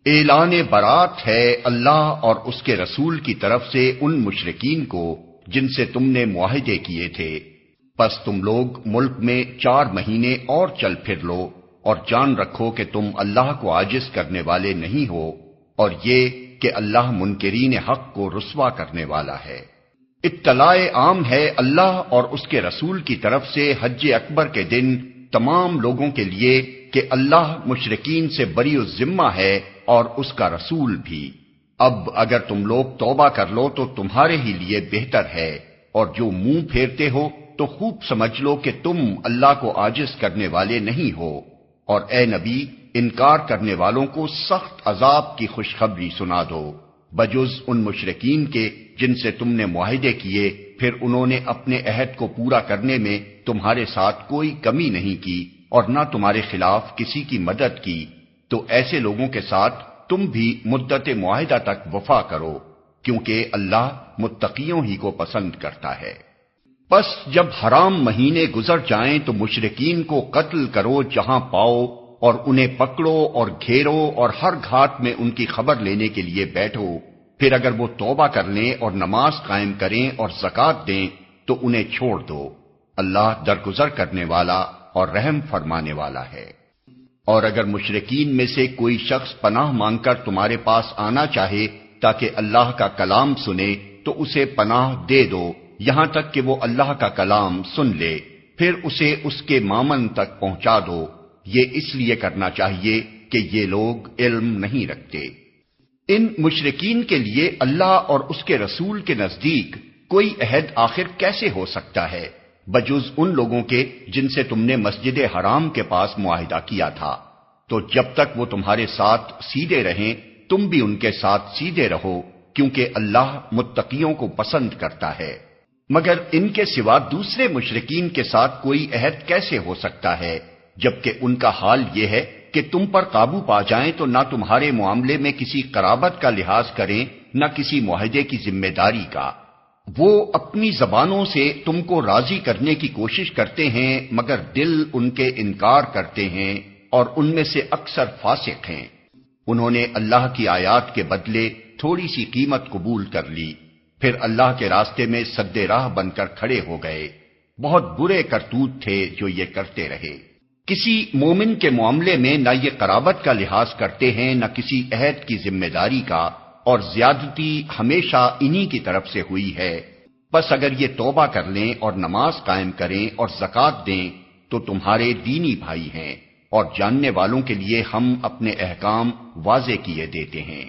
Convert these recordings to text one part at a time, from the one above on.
اعلان برات ہے اللہ اور اس کے رسول کی طرف سے ان مشرکین کو جن سے تم نے معاہدے کیے تھے۔ پس تم لوگ ملک میں 4 مہینے اور چل پھر لو اور جان رکھو کہ تم اللہ کو عاجز کرنے والے نہیں ہو، اور یہ کہ اللہ منکرین حق کو رسوا کرنے والا ہے۔ اطلاع عام ہے اللہ اور اس کے رسول کی طرف سے حج اکبر کے دن تمام لوگوں کے لیے کہ اللہ مشرکین سے بری الذمہ ہے اور اس کا رسول بھی۔ اب اگر تم لوگ توبہ کر لو تو تمہارے ہی لیے بہتر ہے، اور جو منہ پھیرتے ہو تو خوب سمجھ لو کہ تم اللہ کو عاجز کرنے والے نہیں ہو، اور اے نبی انکار کرنے والوں کو سخت عذاب کی خوشخبری سنا دو، بجز ان مشرکین کے جن سے تم نے معاہدے کیے پھر انہوں نے اپنے عہد کو پورا کرنے میں تمہارے ساتھ کوئی کمی نہیں کی اور نہ تمہارے خلاف کسی کی مدد کی، تو ایسے لوگوں کے ساتھ تم بھی مدت معاہدہ تک وفا کرو، کیونکہ اللہ متقیوں ہی کو پسند کرتا ہے۔ پس جب حرام مہینے گزر جائیں تو مشرکین کو قتل کرو جہاں پاؤ، اور انہیں پکڑو اور گھیرو اور ہر گھاٹ میں ان کی خبر لینے کے لیے بیٹھو، پھر اگر وہ توبہ کر لیں اور نماز قائم کریں اور زکوٰۃ دیں تو انہیں چھوڑ دو، اللہ درگزر کرنے والا اور رحم فرمانے والا ہے۔ اور اگر مشرکین میں سے کوئی شخص پناہ مانگ کر تمہارے پاس آنا چاہے تاکہ اللہ کا کلام سنے تو اسے پناہ دے دو یہاں تک کہ وہ اللہ کا کلام سن لے، پھر اسے اس کے مامن تک پہنچا دو۔ یہ اس لیے کرنا چاہیے کہ یہ لوگ علم نہیں رکھتے۔ ان مشرکین کے لیے اللہ اور اس کے رسول کے نزدیک کوئی عہد آخر کیسے ہو سکتا ہے بجز ان لوگوں کے جن سے تم نے مسجد حرام کے پاس معاہدہ کیا تھا؟ تو جب تک وہ تمہارے ساتھ سیدھے رہیں تم بھی ان کے ساتھ سیدھے رہو، کیونکہ اللہ متقیوں کو پسند کرتا ہے۔ مگر ان کے سوا دوسرے مشرکین کے ساتھ کوئی عہد کیسے ہو سکتا ہے جبکہ ان کا حال یہ ہے کہ تم پر قابو پا جائیں تو نہ تمہارے معاملے میں کسی قرابت کا لحاظ کریں نہ کسی معاہدے کی ذمہ داری کا۔ وہ اپنی زبانوں سے تم کو راضی کرنے کی کوشش کرتے ہیں مگر دل ان کے انکار کرتے ہیں، اور ان میں سے اکثر فاسق ہیں۔ انہوں نے اللہ کی آیات کے بدلے تھوڑی سی قیمت قبول کر لی، پھر اللہ کے راستے میں سد راہ بن کر کھڑے ہو گئے۔ بہت برے کرتوت تھے جو یہ کرتے رہے۔ کسی مومن کے معاملے میں نہ یہ قرابت کا لحاظ کرتے ہیں نہ کسی عہد کی ذمہ داری کا، اور زیادتی ہمیشہ انہی کی طرف سے ہوئی ہے۔ بس اگر یہ توبہ کر لیں اور نماز قائم کریں اور زکوٰۃ دیں تو تمہارے دینی بھائی ہیں، اور جاننے والوں کے لیے ہم اپنے احکام واضح کیے دیتے ہیں۔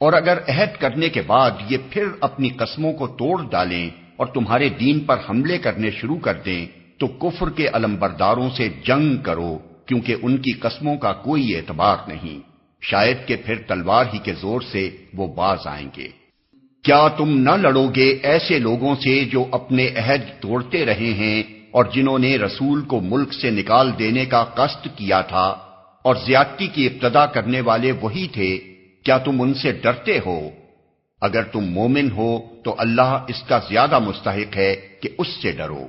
اور اگر عہد کرنے کے بعد یہ پھر اپنی قسموں کو توڑ ڈالیں اور تمہارے دین پر حملے کرنے شروع کر دیں تو کفر کے علمبرداروں سے جنگ کرو، کیونکہ ان کی قسموں کا کوئی اعتبار نہیں، شاید کہ پھر تلوار ہی کے زور سے وہ باز آئیں گے۔ کیا تم نہ لڑو گے ایسے لوگوں سے جو اپنے عہد توڑتے رہے ہیں اور جنہوں نے رسول کو ملک سے نکال دینے کا قصد کیا تھا، اور زیادتی کی ابتدا کرنے والے وہی تھے؟ کیا تم ان سے ڈرتے ہو؟ اگر تم مومن ہو تو اللہ اس کا زیادہ مستحق ہے کہ اس سے ڈرو۔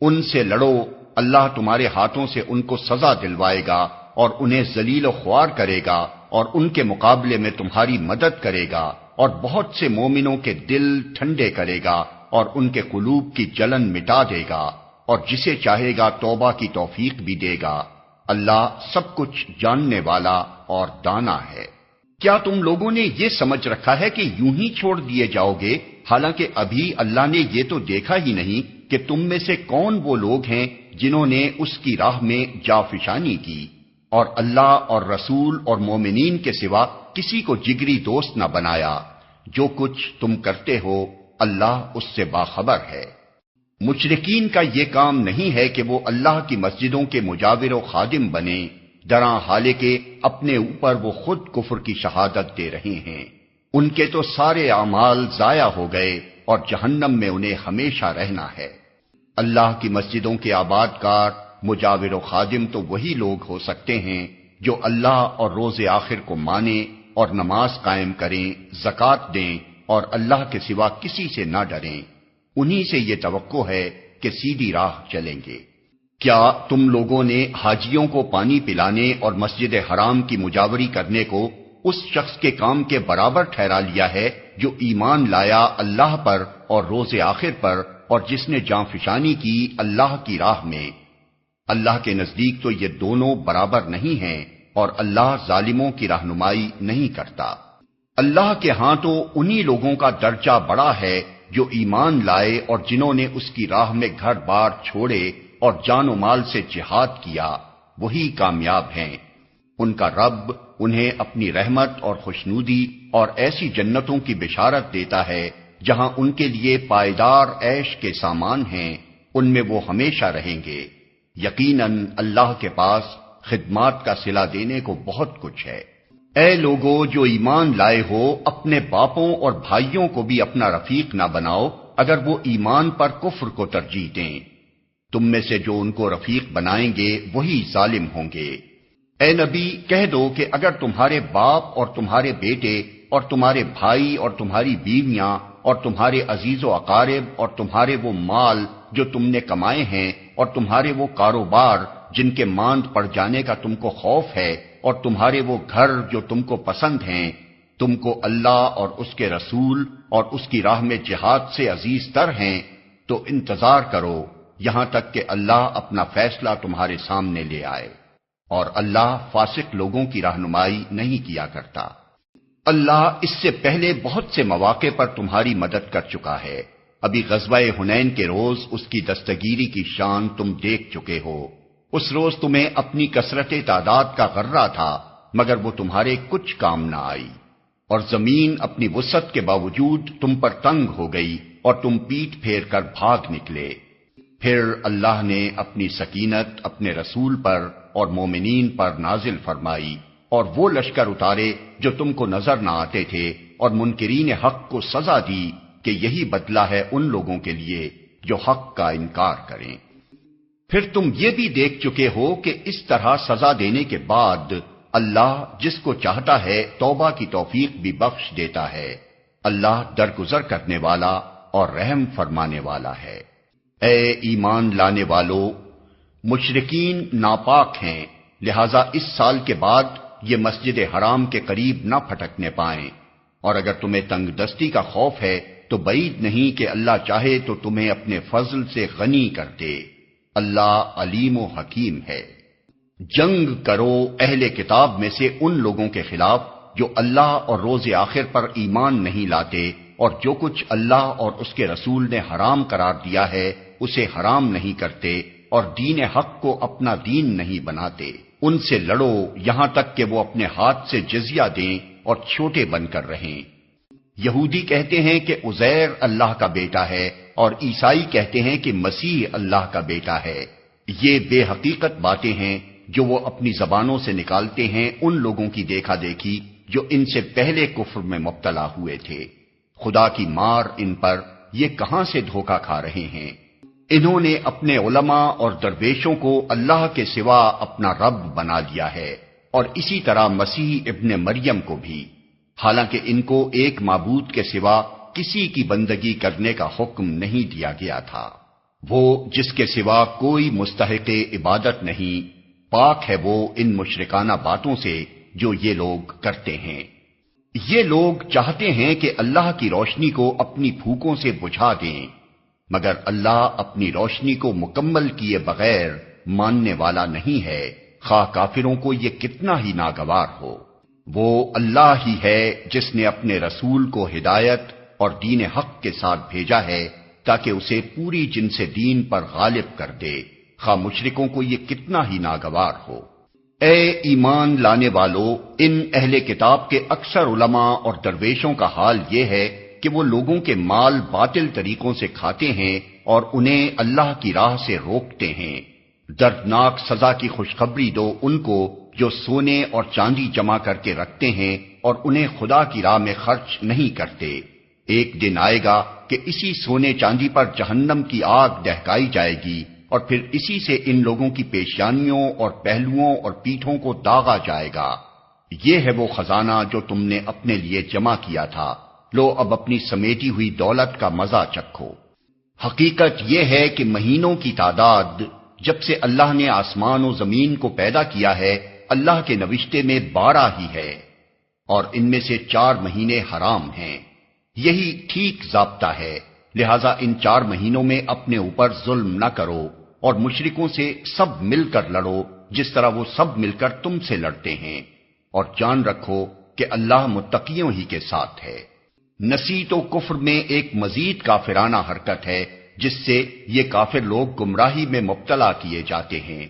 ان سے لڑو، اللہ تمہارے ہاتھوں سے ان کو سزا دلوائے گا اور انہیں ذلیل و خوار کرے گا، اور ان کے مقابلے میں تمہاری مدد کرے گا، اور بہت سے مومنوں کے دل ٹھنڈے کرے گا اور ان کے قلوب کی جلن مٹا دے گا، اور جسے چاہے گا توبہ کی توفیق بھی دے گا۔ اللہ سب کچھ جاننے والا اور دانا ہے۔ کیا تم لوگوں نے یہ سمجھ رکھا ہے کہ یوں ہی چھوڑ دیے جاؤ گے، حالانکہ ابھی اللہ نے یہ تو دیکھا ہی نہیں کہ تم میں سے کون وہ لوگ ہیں جنہوں نے اس کی راہ میں جافشانی کی، اور اللہ اور رسول اور مومنین کے سوا کسی کو جگری دوست نہ بنایا۔ جو کچھ تم کرتے ہو اللہ اس سے باخبر ہے۔ مشرکین کا یہ کام نہیں ہے کہ وہ اللہ کی مسجدوں کے مجاور و خادم بنے، درا حالے کہ اپنے اوپر وہ خود کفر کی شہادت دے رہے ہیں۔ ان کے تو سارے اعمال ضائع ہو گئے اور جہنم میں انہیں ہمیشہ رہنا ہے۔ اللہ کی مسجدوں کے آباد کار مجاور و خادم تو وہی لوگ ہو سکتے ہیں جو اللہ اور روز آخر کو مانیں اور نماز قائم کریں، زکوٰۃ دیں اور اللہ کے سوا کسی سے نہ ڈریں۔ انہی سے یہ توقع ہے کہ سیدھی راہ چلیں گے۔ کیا تم لوگوں نے حاجیوں کو پانی پلانے اور مسجد حرام کی مجاوری کرنے کو اس شخص کے کام کے برابر ٹھہرا لیا ہے جو ایمان لایا اللہ پر اور روز آخر پر اور جس نے جاں فشانی کی اللہ کی راہ میں۔ اللہ کے نزدیک تو یہ دونوں برابر نہیں ہیں اور اللہ ظالموں کی رہنمائی نہیں کرتا۔ اللہ کے ہاں تو انہی لوگوں کا درجہ بڑا ہے جو ایمان لائے اور جنہوں نے اس کی راہ میں گھر بار چھوڑے اور جان و مال سے جہاد کیا، وہی کامیاب ہیں۔ ان کا رب انہیں اپنی رحمت اور خوشنودی اور ایسی جنتوں کی بشارت دیتا ہے جہاں ان کے لیے پائیدار عیش کے سامان ہیں، ان میں وہ ہمیشہ رہیں گے۔ یقیناً اللہ کے پاس خدمات کا صلہ دینے کو بہت کچھ ہے۔ اے لوگو جو ایمان لائے ہو، اپنے باپوں اور بھائیوں کو بھی اپنا رفیق نہ بناؤ اگر وہ ایمان پر کفر کو ترجیح دیں۔ تم میں سے جو ان کو رفیق بنائیں گے وہی ظالم ہوں گے۔ اے نبی کہہ دو کہ اگر تمہارے باپ اور تمہارے بیٹے اور تمہارے بھائی اور تمہاری بیویاں اور تمہارے عزیز و اقارب اور تمہارے وہ مال جو تم نے کمائے ہیں اور تمہارے وہ کاروبار جن کے ماند پڑ جانے کا تم کو خوف ہے اور تمہارے وہ گھر جو تم کو پسند ہیں، تم کو اللہ اور اس کے رسول اور اس کی راہ میں جہاد سے عزیز تر ہیں، تو انتظار کرو یہاں تک کہ اللہ اپنا فیصلہ تمہارے سامنے لے آئے، اور اللہ فاسق لوگوں کی رہنمائی نہیں کیا کرتا۔ اللہ اس سے پہلے بہت سے مواقع پر تمہاری مدد کر چکا ہے۔ ابھی غزوہ حنین کے روز اس کی دستگیری کی شان تم دیکھ چکے ہو۔ اس روز تمہیں اپنی کثرت تعداد کا غرہ تھا، مگر وہ تمہارے کچھ کام نہ آئی، اور زمین اپنی وسعت کے باوجود تم پر تنگ ہو گئی اور تم پیٹ پھیر کر بھاگ نکلے۔ پھر اللہ نے اپنی سکینت اپنے رسول پر اور مومنین پر نازل فرمائی اور وہ لشکر اتارے جو تم کو نظر نہ آتے تھے، اور منکرین حق کو سزا دی کہ یہی بدلہ ہے ان لوگوں کے لیے جو حق کا انکار کریں۔ پھر تم یہ بھی دیکھ چکے ہو کہ اس طرح سزا دینے کے بعد اللہ جس کو چاہتا ہے توبہ کی توفیق بھی بخش دیتا ہے۔ اللہ درگزر کرنے والا اور رحم فرمانے والا ہے۔ اے ایمان لانے والو، مشرکین ناپاک ہیں، لہذا اس سال کے بعد یہ مسجد حرام کے قریب نہ پھٹکنے پائیں، اور اگر تمہیں تنگ دستی کا خوف ہے تو بعید نہیں کہ اللہ چاہے تو تمہیں اپنے فضل سے غنی کر دے۔ اللہ علیم و حکیم ہے۔ جنگ کرو اہل کتاب میں سے ان لوگوں کے خلاف جو اللہ اور روز آخر پر ایمان نہیں لاتے اور جو کچھ اللہ اور اس کے رسول نے حرام قرار دیا ہے اسے حرام نہیں کرتے اور دین حق کو اپنا دین نہیں بناتے۔ ان سے لڑو یہاں تک کہ وہ اپنے ہاتھ سے جزیہ دیں اور چھوٹے بن کر رہیں۔ یہودی کہتے ہیں کہ عزیر اللہ کا بیٹا ہے اور عیسائی کہتے ہیں کہ مسیح اللہ کا بیٹا ہے۔ یہ بے حقیقت باتیں ہیں جو وہ اپنی زبانوں سے نکالتے ہیں ان لوگوں کی دیکھا دیکھی جو ان سے پہلے کفر میں مبتلا ہوئے تھے۔ خدا کی مار ان پر، یہ کہاں سے دھوکہ کھا رہے ہیں۔ انہوں نے اپنے علماء اور درویشوں کو اللہ کے سوا اپنا رب بنا لیا ہے، اور اسی طرح مسیح ابن مریم کو بھی، حالانکہ ان کو ایک معبود کے سوا کسی کی بندگی کرنے کا حکم نہیں دیا گیا تھا۔ وہ جس کے سوا کوئی مستحق عبادت نہیں، پاک ہے وہ ان مشرکانہ باتوں سے جو یہ لوگ کرتے ہیں۔ یہ لوگ چاہتے ہیں کہ اللہ کی روشنی کو اپنی پھوکوں سے بجھا دیں، مگر اللہ اپنی روشنی کو مکمل کیے بغیر ماننے والا نہیں ہے، خواہ کافروں کو یہ کتنا ہی ناگوار ہو۔ وہ اللہ ہی ہے جس نے اپنے رسول کو ہدایت اور دین حق کے ساتھ بھیجا ہے تاکہ اسے پوری جنس دین پر غالب کر دے، خواہ مشرکوں کو یہ کتنا ہی ناگوار ہو۔ اے ایمان لانے والو، ان اہل کتاب کے اکثر علماء اور درویشوں کا حال یہ ہے کہ وہ لوگوں کے مال باطل طریقوں سے کھاتے ہیں اور انہیں اللہ کی راہ سے روکتے ہیں۔ دردناک سزا کی خوشخبری دو ان کو جو سونے اور چاندی جمع کر کے رکھتے ہیں اور انہیں خدا کی راہ میں خرچ نہیں کرتے۔ ایک دن آئے گا کہ اسی سونے چاندی پر جہنم کی آگ دہکائی جائے گی، اور پھر اسی سے ان لوگوں کی پیشانیوں اور پہلوؤں اور پیٹھوں کو داغا جائے گا۔ یہ ہے وہ خزانہ جو تم نے اپنے لیے جمع کیا تھا، لو اب اپنی سمیٹی ہوئی دولت کا مزہ چکھو۔ حقیقت یہ ہے کہ مہینوں کی تعداد جب سے اللہ نے آسمان و زمین کو پیدا کیا ہے اللہ کے نوشتے میں 12 ہی ہے۔ اور ان میں سے 4 مہینے حرام ہیں۔ یہی ٹھیک ضابطہ ہے، لہذا ان 4 مہینوں میں اپنے اوپر ظلم نہ کرو اور مشرکوں سے سب مل کر لڑو جس طرح وہ سب مل کر تم سے لڑتے ہیں، اور جان رکھو کہ اللہ متقیوں ہی کے ساتھ ہے۔ نسیت و کفر میں ایک مزید کافرانہ حرکت ہے جس سے یہ کافر لوگ گمراہی میں مبتلا کیے جاتے ہیں۔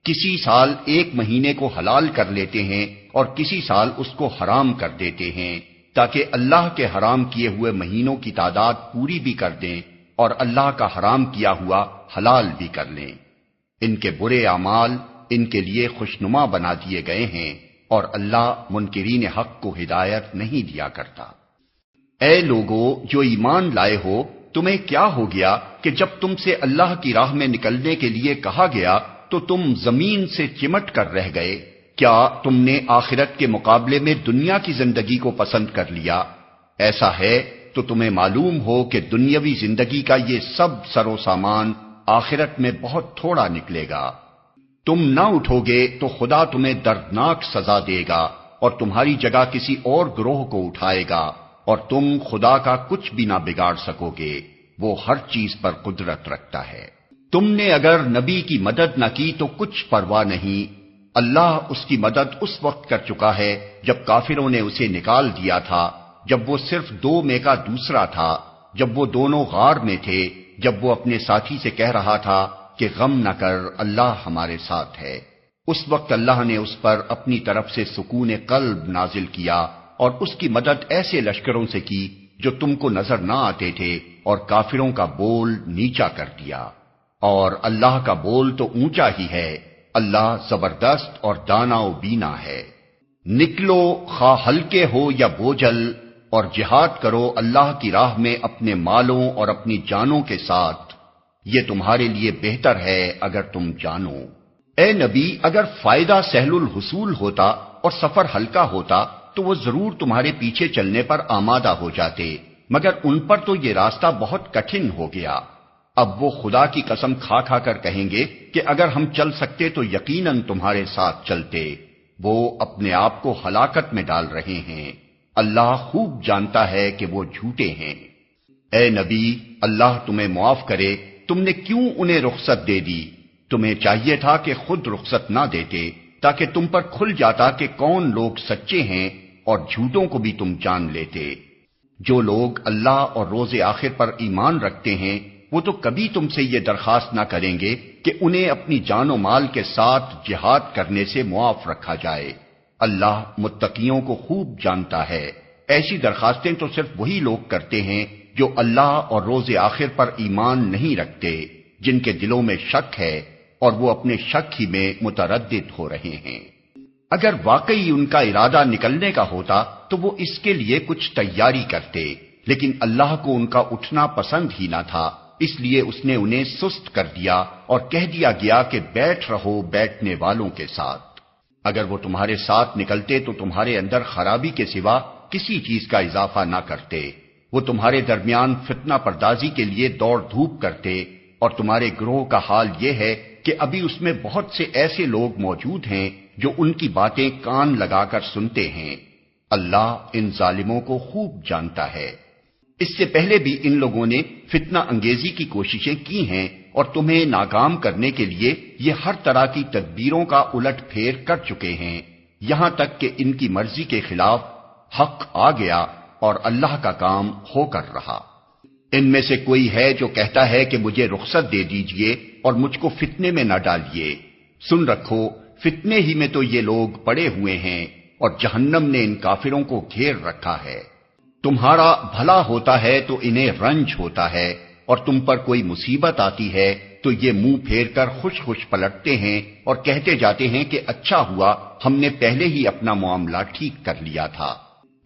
کسی سال 1 مہینے کو حلال کر لیتے ہیں اور کسی سال اس کو حرام کر دیتے ہیں، تاکہ اللہ کے حرام کیے ہوئے مہینوں کی تعداد پوری بھی کر دیں اور اللہ کا حرام کیا ہوا حلال بھی کر لیں۔ ان کے برے اعمال ان کے لیے خوشنما بنا دیے گئے ہیں، اور اللہ منکرین حق کو ہدایت نہیں دیا کرتا۔ اے لوگو جو ایمان لائے ہو، تمہیں کیا ہو گیا کہ جب تم سے اللہ کی راہ میں نکلنے کے لیے کہا گیا تو تم زمین سے چمٹ کر رہ گئے؟ کیا تم نے آخرت کے مقابلے میں دنیا کی زندگی کو پسند کر لیا؟ ایسا ہے تو تمہیں معلوم ہو کہ دنیاوی زندگی کا یہ سب سر و سامان آخرت میں بہت تھوڑا نکلے گا۔ تم نہ اٹھو گے تو خدا تمہیں دردناک سزا دے گا اور تمہاری جگہ کسی اور گروہ کو اٹھائے گا، اور تم خدا کا کچھ بھی نہ بگاڑ سکو گے، وہ ہر چیز پر قدرت رکھتا ہے۔ تم نے اگر نبی کی مدد نہ کی تو کچھ پرواہ نہیں، اللہ اس کی مدد اس وقت کر چکا ہے جب کافروں نے اسے نکال دیا تھا، جب وہ صرف 2 میں کا دوسرا تھا، جب وہ دونوں غار میں تھے، جب وہ اپنے ساتھی سے کہہ رہا تھا کہ غم نہ کر، اللہ ہمارے ساتھ ہے۔ اس وقت اللہ نے اس پر اپنی طرف سے سکون قلب نازل کیا اور اس کی مدد ایسے لشکروں سے کی جو تم کو نظر نہ آتے تھے، اور کافروں کا بول نیچا کر دیا۔ اور اللہ کا بول تو اونچا ہی ہے، اللہ زبردست اور دانا و بینا ہے۔ نکلو خواہ ہلکے ہو یا بوجھل، اور جہاد کرو اللہ کی راہ میں اپنے مالوں اور اپنی جانوں کے ساتھ، یہ تمہارے لیے بہتر ہے اگر تم جانو۔ اے نبی، اگر فائدہ سہل الحصول ہوتا اور سفر ہلکا ہوتا تو وہ ضرور تمہارے پیچھے چلنے پر آمادہ ہو جاتے، مگر ان پر تو یہ راستہ بہت کٹھن ہو گیا۔ اب وہ خدا کی قسم کھا کھا کر کہیں گے کہ اگر ہم چل سکتے تو یقیناً تمہارے ساتھ چلتے۔ وہ اپنے آپ کو ہلاکت میں ڈال رہے ہیں، اللہ خوب جانتا ہے کہ وہ جھوٹے ہیں۔ اے نبی، اللہ تمہیں معاف کرے، تم نے کیوں انہیں رخصت دے دی؟ تمہیں چاہیے تھا کہ خود رخصت نہ دیتے، تاکہ تم پر کھل جاتا کہ کون لوگ سچے ہیں، اور جھوٹوں کو بھی تم جان لیتے۔ جو لوگ اللہ اور روز آخر پر ایمان رکھتے ہیں وہ تو کبھی تم سے یہ درخواست نہ کریں گے کہ انہیں اپنی جان و مال کے ساتھ جہاد کرنے سے معاف رکھا جائے۔ اللہ متقیوں کو خوب جانتا ہے۔ ایسی درخواستیں تو صرف وہی لوگ کرتے ہیں جو اللہ اور روز آخر پر ایمان نہیں رکھتے، جن کے دلوں میں شک ہے اور وہ اپنے شک ہی میں متردد ہو رہے ہیں۔ اگر واقعی ان کا ارادہ نکلنے کا ہوتا تو وہ اس کے لیے کچھ تیاری کرتے، لیکن اللہ کو ان کا اٹھنا پسند ہی نہ تھا، اس لیے اس نے انہیں سست کر دیا اور کہہ دیا گیا کہ بیٹھ رہو بیٹھنے والوں کے ساتھ۔ اگر وہ تمہارے ساتھ نکلتے تو تمہارے اندر خرابی کے سوا کسی چیز کا اضافہ نہ کرتے، وہ تمہارے درمیان فتنہ پردازی کے لیے دوڑ دھوپ کرتے، اور تمہارے گروہ کا حال یہ ہے کہ ابھی اس میں بہت سے ایسے لوگ موجود ہیں جو ان کی باتیں کان لگا کر سنتے ہیں۔ اللہ ان ظالموں کو خوب جانتا ہے۔ اس سے پہلے بھی ان لوگوں نے فتنہ انگیزی کی کوششیں کی ہیں اور تمہیں ناکام کرنے کے لیے یہ ہر طرح کی تدبیروں کا الٹ پھیر کر چکے ہیں، یہاں تک کہ ان کی مرضی کے خلاف حق آ گیا اور اللہ کا کام ہو کر رہا۔ ان میں سے کوئی ہے جو کہتا ہے کہ مجھے رخصت دے دیجئے اور مجھ کو فتنے میں نہ ڈالیے۔ سن رکھو، فتنے ہی میں تو یہ لوگ پڑے ہوئے ہیں اور جہنم نے ان کافروں کو گھیر رکھا ہے۔ تمہارا بھلا ہوتا ہے تو انہیں رنج ہوتا ہے، اور تم پر کوئی مصیبت آتی ہے تو یہ منہ پھیر کر خوش خوش پلٹتے ہیں اور کہتے جاتے ہیں کہ اچھا ہوا ہم نے پہلے ہی اپنا معاملہ ٹھیک کر لیا تھا۔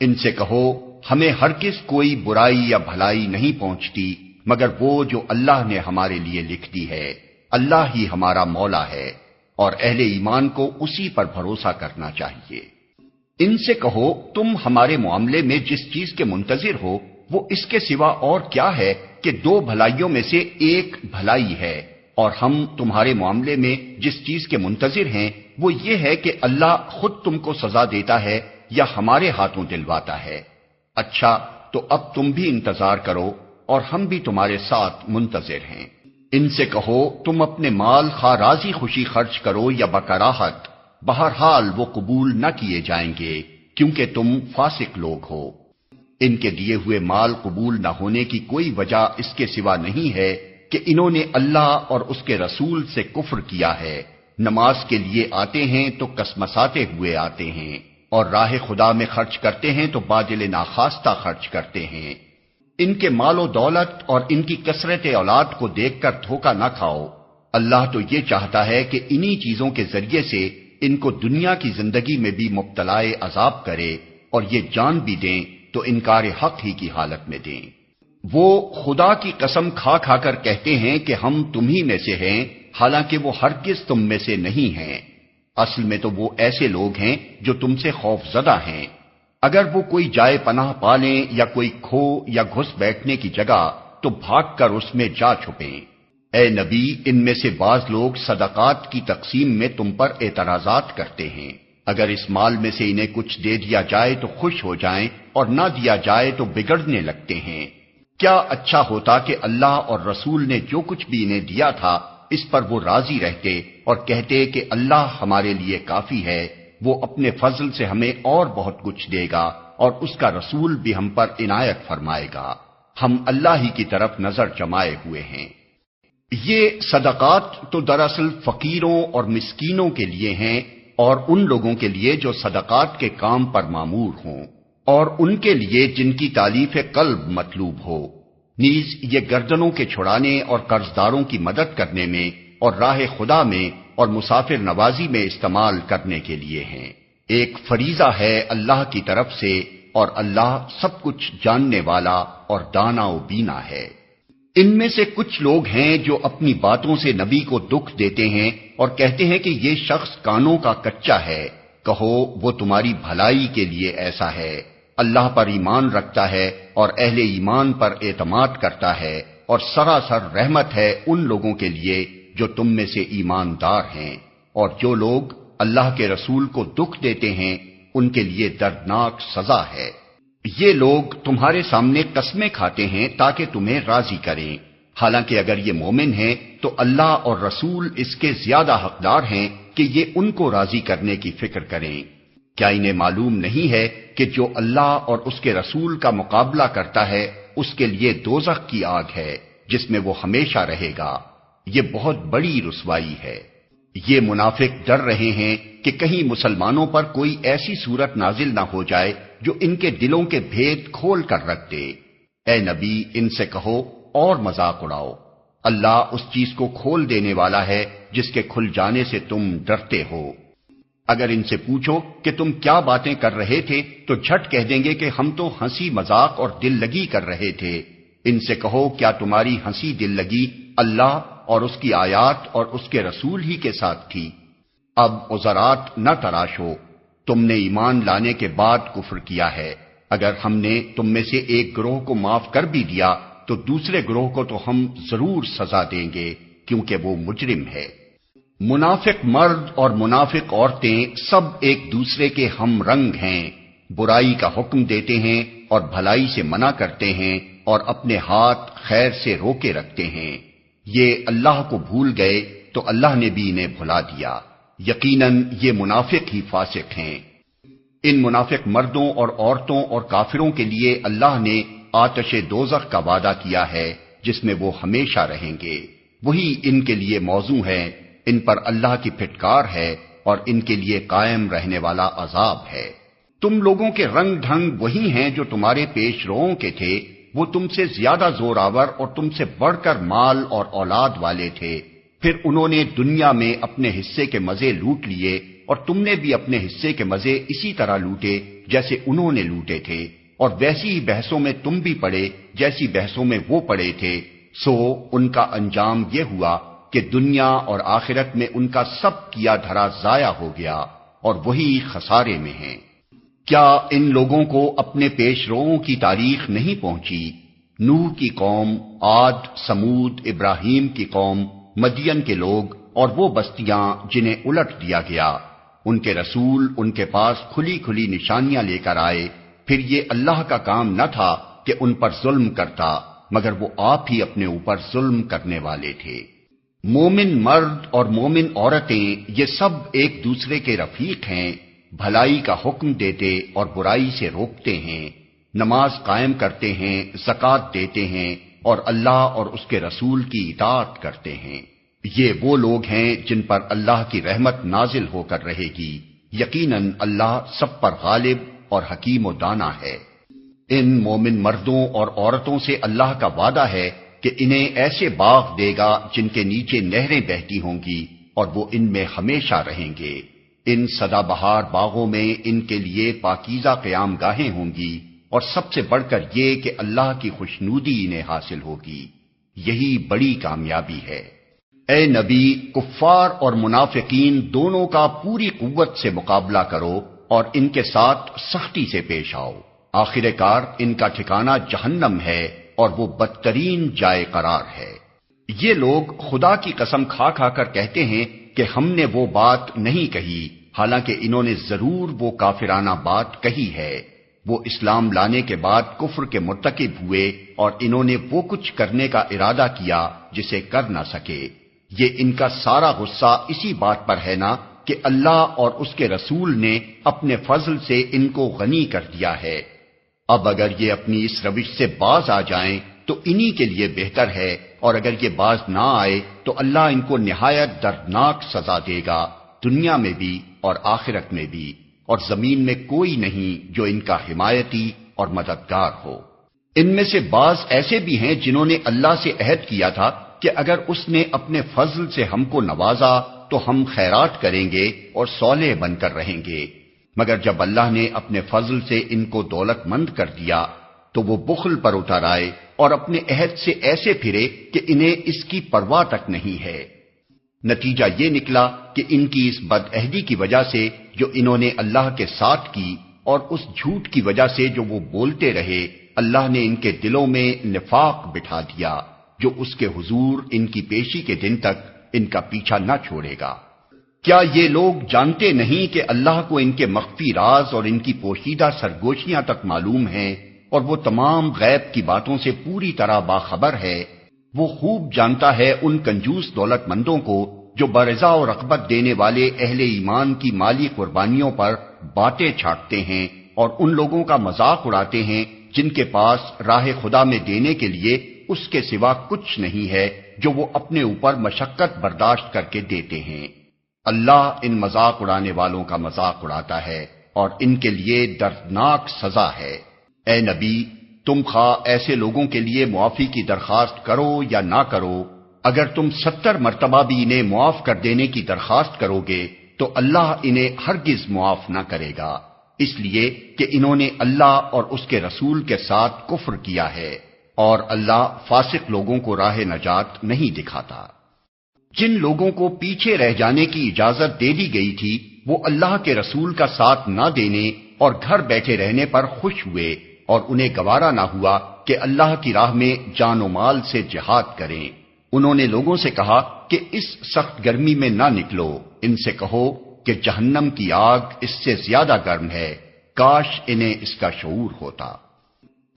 ان سے کہو ہمیں ہرگز کوئی برائی یا بھلائی نہیں پہنچتی مگر وہ جو اللہ نے ہمارے لیے لکھ دی ہے، اللہ ہی ہمارا مولا ہے، اور اہل ایمان کو اسی پر بھروسہ کرنا چاہیے۔ ان سے کہو تم ہمارے معاملے میں جس چیز کے منتظر ہو وہ اس کے سوا اور کیا ہے کہ 2 بھلائیوں میں سے ایک بھلائی ہے، اور ہم تمہارے معاملے میں جس چیز کے منتظر ہیں وہ یہ ہے کہ اللہ خود تم کو سزا دیتا ہے یا ہمارے ہاتھوں دلواتا ہے؟ اچھا تو اب تم بھی انتظار کرو اور ہم بھی تمہارے ساتھ منتظر ہیں۔ ان سے کہو تم اپنے مال خواہ راضی خوشی خرچ کرو یا بکراہت، بہرحال وہ قبول نہ کیے جائیں گے کیونکہ تم فاسق لوگ ہو۔ ان کے دیے ہوئے مال قبول نہ ہونے کی کوئی وجہ اس کے سوا نہیں ہے کہ انہوں نے اللہ اور اس کے رسول سے کفر کیا ہے۔ نماز کے لیے آتے ہیں تو کسمساتے ہوئے آتے ہیں، اور راہ خدا میں خرچ کرتے ہیں تو باجل ناخواستہ خرچ کرتے ہیں۔ ان کے مال و دولت اور ان کی کثرت اولاد کو دیکھ کر دھوکہ نہ کھاؤ، اللہ تو یہ چاہتا ہے کہ انہی چیزوں کے ذریعے سے ان کو دنیا کی زندگی میں بھی مبتلا عذاب کرے، اور یہ جان بھی دیں تو انکار حق ہی کی حالت میں دیں۔ وہ خدا کی قسم کھا کھا کر کہتے ہیں کہ ہم تمہی میں سے ہیں، حالانکہ وہ ہرگز تم میں سے نہیں ہیں۔ اصل میں تو وہ ایسے لوگ ہیں جو تم سے خوف زدہ ہیں۔ اگر وہ کوئی جائے پناہ پالیں یا کوئی کھو یا گھس بیٹھنے کی جگہ تو بھاگ کر اس میں جا چھپیں۔ اے نبی، ان میں سے بعض لوگ صدقات کی تقسیم میں تم پر اعتراضات کرتے ہیں۔ اگر اس مال میں سے انہیں کچھ دے دیا جائے تو خوش ہو جائیں، اور نہ دیا جائے تو بگڑنے لگتے ہیں۔ کیا اچھا ہوتا کہ اللہ اور رسول نے جو کچھ بھی انہیں دیا تھا اس پر وہ راضی رہتے اور کہتے کہ اللہ ہمارے لیے کافی ہے، وہ اپنے فضل سے ہمیں اور بہت کچھ دے گا، اور اس کا رسول بھی ہم پر عنایت فرمائے گا، ہم اللہ ہی کی طرف نظر جمائے ہوئے ہیں۔ یہ صدقات تو دراصل فقیروں اور مسکینوں کے لیے ہیں، اور ان لوگوں کے لیے جو صدقات کے کام پر مامور ہوں، اور ان کے لیے جن کی تالیف قلب مطلوب ہو، نیز یہ گردنوں کے چھڑانے اور قرضداروں کی مدد کرنے میں اور راہ خدا میں اور مسافر نوازی میں استعمال کرنے کے لیے ہیں۔ ایک فریضہ ہے اللہ کی طرف سے، اور اللہ سب کچھ جاننے والا اور دانا و بینا ہے۔ ان میں سے کچھ لوگ ہیں جو اپنی باتوں سے نبی کو دکھ دیتے ہیں اور کہتے ہیں کہ یہ شخص کانوں کا کچا ہے۔ کہو وہ تمہاری بھلائی کے لیے ایسا ہے، اللہ پر ایمان رکھتا ہے اور اہل ایمان پر اعتماد کرتا ہے، اور سراسر رحمت ہے ان لوگوں کے لیے جو تم میں سے ایماندار ہیں۔ اور جو لوگ اللہ کے رسول کو دکھ دیتے ہیں ان کے لیے دردناک سزا ہے۔ یہ لوگ تمہارے سامنے قسمیں کھاتے ہیں تاکہ تمہیں راضی کریں، حالانکہ اگر یہ مومن ہیں تو اللہ اور رسول اس کے زیادہ حقدار ہیں کہ یہ ان کو راضی کرنے کی فکر کریں۔ کیا انہیں معلوم نہیں ہے کہ جو اللہ اور اس کے رسول کا مقابلہ کرتا ہے اس کے لیے دوزخ کی آگ ہے جس میں وہ ہمیشہ رہے گا، یہ بہت بڑی رسوائی ہے۔ یہ منافق ڈر رہے ہیں کہ کہیں مسلمانوں پر کوئی ایسی صورت نازل نہ ہو جائے جو ان کے دلوں کے بھید کھول کر رکھ دے۔ اے نبی، ان سے کہو اور مذاق اڑاؤ، اللہ اس چیز کو کھول دینے والا ہے جس کے کھل جانے سے تم ڈرتے ہو۔ اگر ان سے پوچھو کہ تم کیا باتیں کر رہے تھے تو جھٹ کہہ دیں گے کہ ہم تو ہنسی مذاق اور دل لگی کر رہے تھے۔ ان سے کہو کیا تمہاری ہنسی دل لگی اللہ اور اس کی آیات اور اس کے رسول ہی کے ساتھ تھی؟ اب عذرات نہ تراشو، تم نے ایمان لانے کے بعد کفر کیا ہے۔ اگر ہم نے تم میں سے ایک گروہ کو معاف کر بھی دیا تو دوسرے گروہ کو تو ہم ضرور سزا دیں گے کیونکہ وہ مجرم ہے۔ منافق مرد اور منافق عورتیں سب ایک دوسرے کے ہم رنگ ہیں، برائی کا حکم دیتے ہیں اور بھلائی سے منع کرتے ہیں، اور اپنے ہاتھ خیر سے روکے رکھتے ہیں۔ یہ اللہ کو بھول گئے تو اللہ نے بھی انہیں بھلا دیا، یقیناً یہ منافق ہی فاسق ہیں۔ ان منافق مردوں اور عورتوں اور کافروں کے لیے اللہ نے آتش دوزخ کا وعدہ کیا ہے جس میں وہ ہمیشہ رہیں گے، وہی ان کے لیے موزوں ہے، ان پر اللہ کی پھٹکار ہے اور ان کے لیے قائم رہنے والا عذاب ہے۔ تم لوگوں کے رنگ ڈھنگ وہی ہیں جو تمہارے پیش روؤں کے تھے، وہ تم سے زیادہ زور آور اور تم سے بڑھ کر مال اور اولاد والے تھے، پھر انہوں نے دنیا میں اپنے حصے کے مزے لوٹ لیے اور تم نے بھی اپنے حصے کے مزے اسی طرح لوٹے جیسے انہوں نے لوٹے تھے، اور ویسی ہی بحثوں میں تم بھی پڑے جیسی بحثوں میں وہ پڑے تھے، سو ان کا انجام یہ ہوا کہ دنیا اور آخرت میں ان کا سب کیا دھرا ضائع ہو گیا اور وہی خسارے میں ہیں۔ کیا ان لوگوں کو اپنے پیش روؤں کی تاریخ نہیں پہنچی؟ نوح کی قوم، عاد، سمود، ابراہیم کی قوم، مدین کے لوگ اور وہ بستیاں جنہیں الٹ دیا گیا، ان کے رسول ان کے پاس کھلی کھلی نشانیاں لے کر آئے، پھر یہ اللہ کا کام نہ تھا کہ ان پر ظلم کرتا، مگر وہ آپ ہی اپنے اوپر ظلم کرنے والے تھے۔ مومن مرد اور مومن عورتیں یہ سب ایک دوسرے کے رفیق ہیں، بھلائی کا حکم دیتے اور برائی سے روکتے ہیں، نماز قائم کرتے ہیں، زکوٰۃ دیتے ہیں اور اللہ اور اس کے رسول کی اطاعت کرتے ہیں۔ یہ وہ لوگ ہیں جن پر اللہ کی رحمت نازل ہو کر رہے گی، یقیناً اللہ سب پر غالب اور حکیم و دانا ہے۔ ان مومن مردوں اور عورتوں سے اللہ کا وعدہ ہے کہ انہیں ایسے باغ دے گا جن کے نیچے نہریں بہتی ہوں گی اور وہ ان میں ہمیشہ رہیں گے۔ ان سدا بہار باغوں میں ان کے لیے پاکیزہ قیام گاہیں ہوں گی، اور سب سے بڑھ کر یہ کہ اللہ کی خوشنودی انہیں حاصل ہوگی، یہی بڑی کامیابی ہے۔ اے نبی، کفار اور منافقین دونوں کا پوری قوت سے مقابلہ کرو اور ان کے ساتھ سختی سے پیش آؤ، آخر کار ان کا ٹھکانہ جہنم ہے اور وہ بدترین جائے قرار ہے۔ یہ لوگ خدا کی قسم کھا کھا کر کہتے ہیں کہ ہم نے وہ بات نہیں کہی، حالانکہ انہوں نے ضرور وہ کافرانہ بات کہی ہے۔ وہ اسلام لانے کے بعد کفر کے مرتکب ہوئے اور انہوں نے وہ کچھ کرنے کا ارادہ کیا جسے کر نہ سکے۔ یہ ان کا سارا غصہ اسی بات پر ہے نا کہ اللہ اور اس کے رسول نے اپنے فضل سے ان کو غنی کر دیا ہے۔ اب اگر یہ اپنی اس روش سے باز آ جائیں تو انہی کے لیے بہتر ہے، اور اگر یہ باز نہ آئے تو اللہ ان کو نہایت دردناک سزا دے گا، دنیا میں بھی اور آخرت میں بھی، اور زمین میں کوئی نہیں جو ان کا حمایتی اور مددگار ہو۔ ان میں سے بعض ایسے بھی ہیں جنہوں نے اللہ سے عہد کیا تھا کہ اگر اس نے اپنے فضل سے ہم کو نوازا تو ہم خیرات کریں گے اور صالح بن کر رہیں گے، مگر جب اللہ نے اپنے فضل سے ان کو دولت مند کر دیا تو وہ بخل پر اتر آئے اور اپنے عہد سے ایسے پھرے کہ انہیں اس کی پرواہ تک نہیں ہے۔ نتیجہ یہ نکلا کہ ان کی اس بد عہدی کی وجہ سے جو انہوں نے اللہ کے ساتھ کی، اور اس جھوٹ کی وجہ سے جو وہ بولتے رہے، اللہ نے ان کے دلوں میں نفاق بٹھا دیا، جو اس کے حضور ان کی پیشی کے دن تک ان کا پیچھا نہ چھوڑے گا۔ کیا یہ لوگ جانتے نہیں کہ اللہ کو ان کے مخفی راز اور ان کی پوشیدہ سرگوشیاں تک معلوم ہیں، اور وہ تمام غیب کی باتوں سے پوری طرح باخبر ہے؟ وہ خوب جانتا ہے ان کنجوس دولت مندوں کو جو برضا و رغبت دینے والے اہل ایمان کی مالی قربانیوں پر باتیں چھاٹتے ہیں، اور ان لوگوں کا مذاق اڑاتے ہیں جن کے پاس راہ خدا میں دینے کے لیے اس کے سوا کچھ نہیں ہے جو وہ اپنے اوپر مشقت برداشت کر کے دیتے ہیں۔ اللہ ان مذاق اڑانے والوں کا مذاق اڑاتا ہے اور ان کے لیے دردناک سزا ہے۔ اے نبی، تم خواہ ایسے لوگوں کے لیے معافی کی درخواست کرو یا نہ کرو، اگر تم 70 مرتبہ بھی انہیں معاف کر دینے کی درخواست کرو گے تو اللہ انہیں ہرگز معاف نہ کرے گا، اس لیے کہ انہوں نے اللہ اور اس کے رسول کے ساتھ کفر کیا ہے، اور اللہ فاسق لوگوں کو راہ نجات نہیں دکھاتا۔ جن لوگوں کو پیچھے رہ جانے کی اجازت دے دی گئی تھی وہ اللہ کے رسول کا ساتھ نہ دینے اور گھر بیٹھے رہنے پر خوش ہوئے، اور انہیں گوارا نہ ہوا کہ اللہ کی راہ میں جان و مال سے جہاد کریں۔ انہوں نے لوگوں سے کہا کہ اس سخت گرمی میں نہ نکلو، ان سے کہو کہ جہنم کی آگ اس سے زیادہ گرم ہے، کاش انہیں اس کا شعور ہوتا۔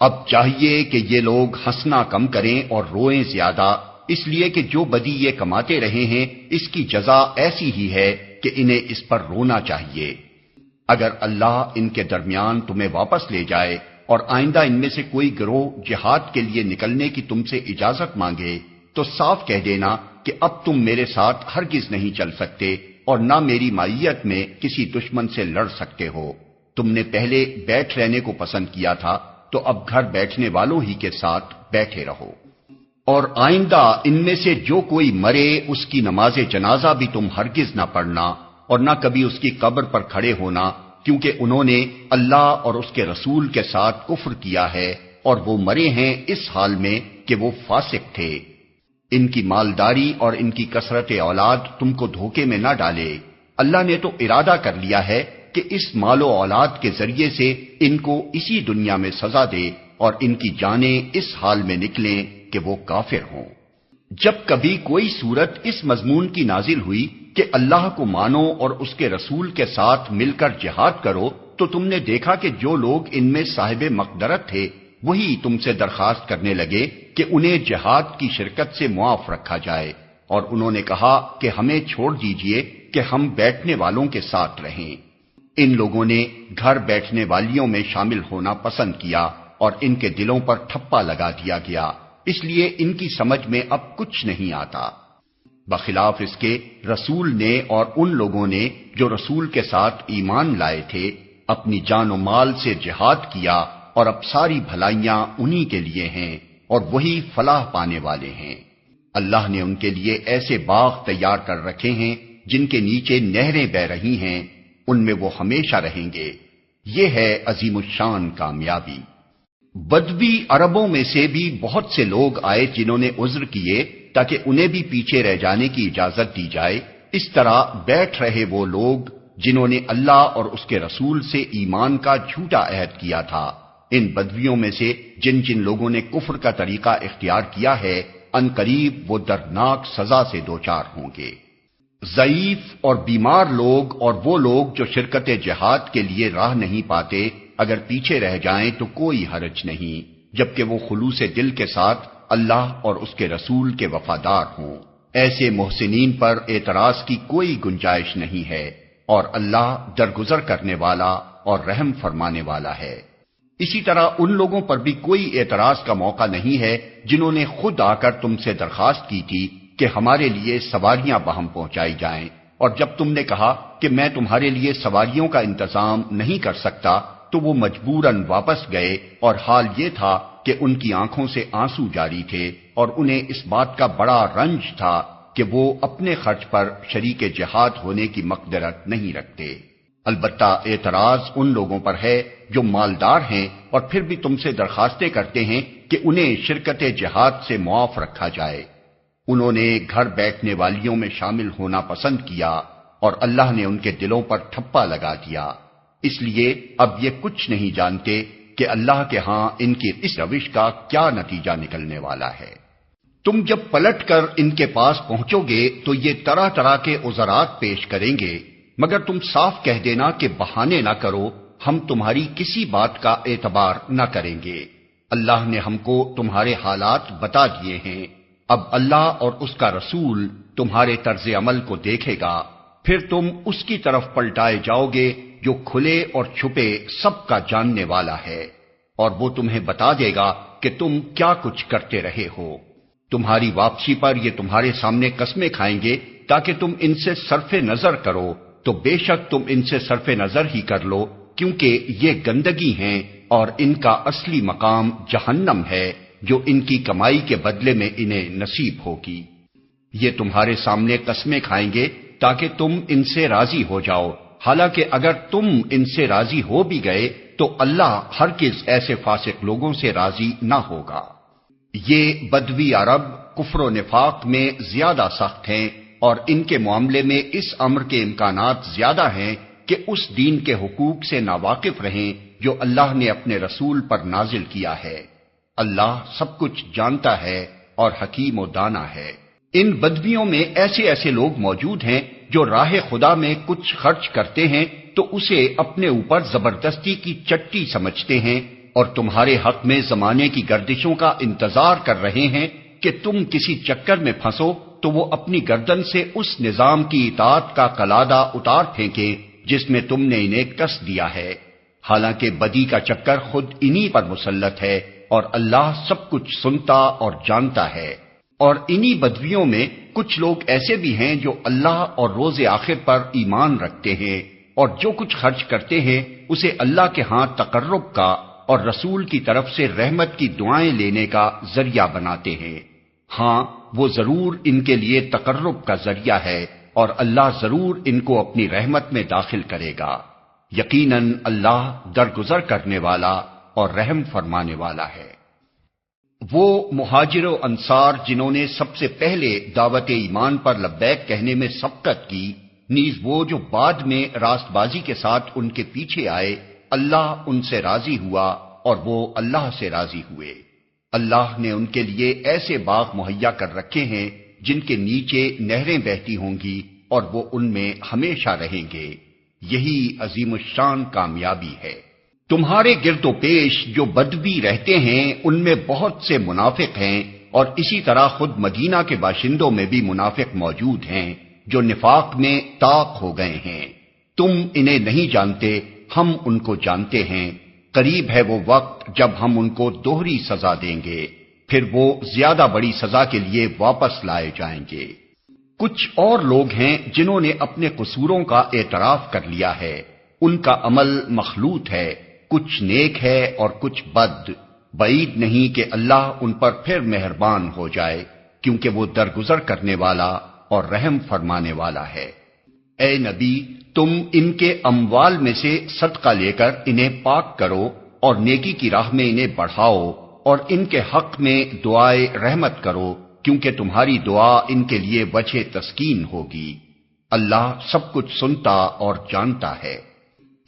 اب چاہیے کہ یہ لوگ ہنسنا کم کریں اور روئیں زیادہ، اس لیے کہ جو بدی یہ کماتے رہے ہیں اس کی جزا ایسی ہی ہے کہ انہیں اس پر رونا چاہیے۔ اگر اللہ ان کے درمیان تمہیں واپس لے جائے اور آئندہ ان میں سے کوئی گروہ جہاد کے لیے نکلنے کی تم سے اجازت مانگے تو صاف کہہ دینا کہ اب تم میرے ساتھ ہرگز نہیں چل سکتے اور نہ میری معیت میں کسی دشمن سے لڑ سکتے ہو۔ تم نے پہلے بیٹھ رہنے کو پسند کیا تھا تو اب گھر بیٹھنے والوں ہی کے ساتھ بیٹھے رہو۔ اور آئندہ ان میں سے جو کوئی مرے اس کی نماز جنازہ بھی تم ہرگز نہ پڑھنا اور نہ کبھی اس کی قبر پر کھڑے ہونا، کیونکہ انہوں نے اللہ اور اس کے رسول کے ساتھ کفر کیا ہے اور وہ مرے ہیں اس حال میں کہ وہ فاسق تھے۔ ان کی مالداری اور ان کی کثرت اولاد تم کو دھوکے میں نہ ڈالے، اللہ نے تو ارادہ کر لیا ہے کہ اس مال و اولاد کے ذریعے سے ان کو اسی دنیا میں سزا دے اور ان کی جانیں اس حال میں نکلیں کہ وہ کافر ہوں۔ جب کبھی کوئی سورت اس مضمون کی نازل ہوئی کہ اللہ کو مانو اور اس کے رسول کے ساتھ مل کر جہاد کرو، تو تم نے دیکھا کہ جو لوگ ان میں صاحب مقدرت تھے وہی تم سے درخواست کرنے لگے کہ انہیں جہاد کی شرکت سے معاف رکھا جائے، اور انہوں نے کہا کہ ہمیں چھوڑ دیجئے کہ ہم بیٹھنے والوں کے ساتھ رہیں۔ ان لوگوں نے گھر بیٹھنے والیوں میں شامل ہونا پسند کیا اور ان کے دلوں پر ٹھپا لگا دیا گیا، اس لیے ان کی سمجھ میں اب کچھ نہیں آتا۔ بخلاف اس کے رسول نے اور ان لوگوں نے جو رسول کے ساتھ ایمان لائے تھے اپنی جان و مال سے جہاد کیا، اور اب ساری بھلائیاں انہی کے لیے ہیں اور وہی فلاح پانے والے ہیں۔ اللہ نے ان کے لیے ایسے باغ تیار کر رکھے ہیں جن کے نیچے نہریں بہ رہی ہیں، ان میں وہ ہمیشہ رہیں گے۔ یہ ہے عظیم الشان کامیابی۔ بدوی عربوں میں سے بھی بہت سے لوگ آئے جنہوں نے عذر کیے تاکہ انہیں بھی پیچھے رہ جانے کی اجازت دی جائے۔ اس طرح بیٹھ رہے وہ لوگ جنہوں نے اللہ اور اس کے رسول سے ایمان کا جھوٹا عہد کیا تھا۔ ان بدویوں میں سے جن جن لوگوں نے کفر کا طریقہ اختیار کیا ہے، ان قریب وہ دردناک سزا سے دوچار ہوں گے۔ ضعیف اور بیمار لوگ اور وہ لوگ جو شرکت جہاد کے لیے راہ نہیں پاتے، اگر پیچھے رہ جائیں تو کوئی حرج نہیں، جبکہ وہ خلوص دل کے ساتھ اللہ اور اس کے رسول کے وفادار ہوں۔ ایسے محسنین پر اعتراض کی کوئی گنجائش نہیں ہے، اور اللہ درگزر کرنے والا اور رحم فرمانے والا ہے۔ اسی طرح ان لوگوں پر بھی کوئی اعتراض کا موقع نہیں ہے جنہوں نے خود آ کر تم سے درخواست کی تھی کہ ہمارے لیے سواریاں بہم پہنچائی جائیں، اور جب تم نے کہا کہ میں تمہارے لیے سواریوں کا انتظام نہیں کر سکتا تو وہ مجبوراً واپس گئے، اور حال یہ تھا کہ ان کی آنکھوں سے آنسو جاری تھے، اور انہیں اس بات کا بڑا رنج تھا کہ وہ اپنے خرچ پر شریک جہاد ہونے کی مقدرت نہیں رکھتے۔ البتہ اعتراض ان لوگوں پر ہے جو مالدار ہیں اور پھر بھی تم سے درخواستیں کرتے ہیں کہ انہیں شرکت جہاد سے معاف رکھا جائے۔ انہوں نے گھر بیٹھنے والیوں میں شامل ہونا پسند کیا اور اللہ نے ان کے دلوں پر ٹھپا لگا دیا، اس لیے اب یہ کچھ نہیں جانتے کہ اللہ کے ہاں ان کی اس روش کا کیا نتیجہ نکلنے والا ہے۔ تم جب پلٹ کر ان کے پاس پہنچو گے تو یہ طرح طرح کے عذرات پیش کریں گے، مگر تم صاف کہہ دینا کہ بہانے نہ کرو، ہم تمہاری کسی بات کا اعتبار نہ کریں گے۔ اللہ نے ہم کو تمہارے حالات بتا دیے ہیں، اب اللہ اور اس کا رسول تمہارے طرز عمل کو دیکھے گا، پھر تم اس کی طرف پلٹائے جاؤ گے جو کھلے اور چھپے سب کا جاننے والا ہے، اور وہ تمہیں بتا دے گا کہ تم کیا کچھ کرتے رہے ہو۔ تمہاری واپسی پر یہ تمہارے سامنے قسمیں کھائیں گے تاکہ تم ان سے صرف نظر کرو، تو بے شک تم ان سے صرف نظر ہی کر لو، کیونکہ یہ گندگی ہیں اور ان کا اصلی مقام جہنم ہے جو ان کی کمائی کے بدلے میں انہیں نصیب ہوگی۔ یہ تمہارے سامنے قسمیں کھائیں گے تاکہ تم ان سے راضی ہو جاؤ، حالانکہ اگر تم ان سے راضی ہو بھی گئے تو اللہ ہرگز ایسے فاسق لوگوں سے راضی نہ ہوگا۔ یہ بدوی عرب کفر و نفاق میں زیادہ سخت ہیں، اور ان کے معاملے میں اس امر کے امکانات زیادہ ہیں کہ اس دین کے حقوق سے ناواقف رہیں جو اللہ نے اپنے رسول پر نازل کیا ہے۔ اللہ سب کچھ جانتا ہے اور حکیم و دانا ہے۔ ان بدویوں میں ایسے ایسے لوگ موجود ہیں جو راہ خدا میں کچھ خرچ کرتے ہیں تو اسے اپنے اوپر زبردستی کی چٹی سمجھتے ہیں، اور تمہارے حق میں زمانے کی گردشوں کا انتظار کر رہے ہیں کہ تم کسی چکر میں پھنسو تو وہ اپنی گردن سے اس نظام کی اطاعت کا قلادہ اتار پھینکیں جس میں تم نے انہیں کس دیا ہے، حالانکہ بدی کا چکر خود انہی پر مسلط ہے، اور اللہ سب کچھ سنتا اور جانتا ہے۔ اور انہی بدویوں میں کچھ لوگ ایسے بھی ہیں جو اللہ اور روز آخر پر ایمان رکھتے ہیں، اور جو کچھ خرچ کرتے ہیں اسے اللہ کے ہاں تقرب کا اور رسول کی طرف سے رحمت کی دعائیں لینے کا ذریعہ بناتے ہیں۔ ہاں وہ ضرور ان کے لیے تقرب کا ذریعہ ہے، اور اللہ ضرور ان کو اپنی رحمت میں داخل کرے گا۔ یقیناً اللہ درگزر کرنے والا اور رحم فرمانے والا ہے۔ وہ مہاجر و انصار جنہوں نے سب سے پہلے دعوت ایمان پر لبیک کہنے میں سبقت کی، نیز وہ جو بعد میں راست بازی کے ساتھ ان کے پیچھے آئے، اللہ ان سے راضی ہوا اور وہ اللہ سے راضی ہوئے۔ اللہ نے ان کے لیے ایسے باغ مہیا کر رکھے ہیں جن کے نیچے نہریں بہتی ہوں گی، اور وہ ان میں ہمیشہ رہیں گے۔ یہی عظیم الشان کامیابی ہے۔ تمہارے گرد و پیش جو بدوی رہتے ہیں ان میں بہت سے منافق ہیں، اور اسی طرح خود مدینہ کے باشندوں میں بھی منافق موجود ہیں جو نفاق میں طاق ہو گئے ہیں۔ تم انہیں نہیں جانتے، ہم ان کو جانتے ہیں۔ قریب ہے وہ وقت جب ہم ان کو دوہری سزا دیں گے، پھر وہ زیادہ بڑی سزا کے لیے واپس لائے جائیں گے۔ کچھ اور لوگ ہیں جنہوں نے اپنے قصوروں کا اعتراف کر لیا ہے، ان کا عمل مخلوط ہے، کچھ نیک ہے اور کچھ بد۔ بعید نہیں کہ اللہ ان پر پھر مہربان ہو جائے، کیونکہ وہ درگزر کرنے والا اور رحم فرمانے والا ہے۔ اے نبی، تم ان کے اموال میں سے صدقہ لے کر انہیں پاک کرو اور نیکی کی راہ میں انہیں بڑھاؤ، اور ان کے حق میں دعائے رحمت کرو، کیونکہ تمہاری دعا ان کے لیے وجہ تسکین ہوگی۔ اللہ سب کچھ سنتا اور جانتا ہے۔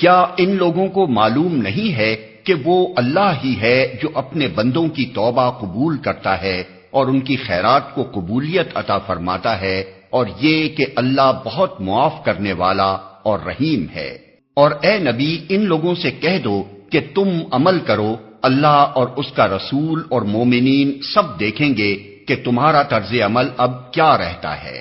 کیا ان لوگوں کو معلوم نہیں ہے کہ وہ اللہ ہی ہے جو اپنے بندوں کی توبہ قبول کرتا ہے اور ان کی خیرات کو قبولیت عطا فرماتا ہے، اور یہ کہ اللہ بہت معاف کرنے والا اور رحیم ہے۔ اور اے نبی، ان لوگوں سے کہہ دو کہ تم عمل کرو، اللہ اور اس کا رسول اور مومنین سب دیکھیں گے کہ تمہارا طرز عمل اب کیا رہتا ہے،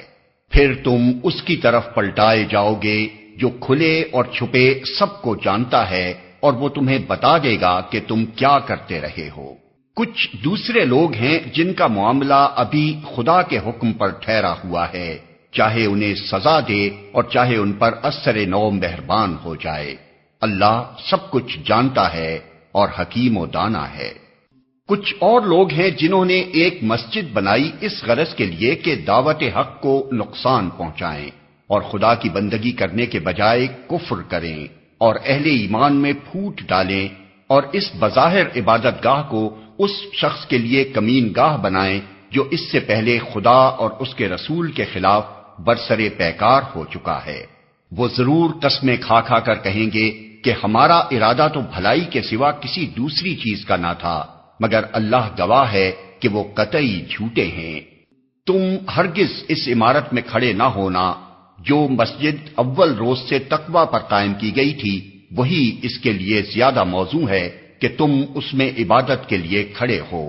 پھر تم اس کی طرف پلٹائے جاؤ گے جو کھلے اور چھپے سب کو جانتا ہے، اور وہ تمہیں بتا دے گا کہ تم کیا کرتے رہے ہو۔ کچھ دوسرے لوگ ہیں جن کا معاملہ ابھی خدا کے حکم پر ٹھہرا ہوا ہے، چاہے انہیں سزا دے اور چاہے ان پر اثر نو مہربان ہو جائے۔ اللہ سب کچھ جانتا ہے اور حکیم و دانا ہے۔ کچھ اور لوگ ہیں جنہوں نے ایک مسجد بنائی اس غرض کے لیے کہ دعوت حق کو نقصان پہنچائیں اور خدا کی بندگی کرنے کے بجائے کفر کریں اور اہل ایمان میں پھوٹ ڈالیں، اور اس بظاہر عبادت گاہ کو اس شخص کے لیے کمین گاہ بنائیں جو اس سے پہلے خدا اور اس کے رسول کے خلاف برسرے پیکار ہو چکا ہے۔ وہ ضرور قسمیں کھا کھا کر کہیں گے کہ ہمارا ارادہ تو بھلائی کے سوا کسی دوسری چیز کا نہ تھا، مگر اللہ گواہ ہے کہ وہ قطعی جھوٹے ہیں۔ تم ہرگز اس عمارت میں کھڑے نہ ہونا جو مسجد اول روز سے تقوی پر قائم کی گئی تھی، وہی اس کے لیے زیادہ موزوں ہے کہ تم اس میں عبادت کے لیے کھڑے ہو۔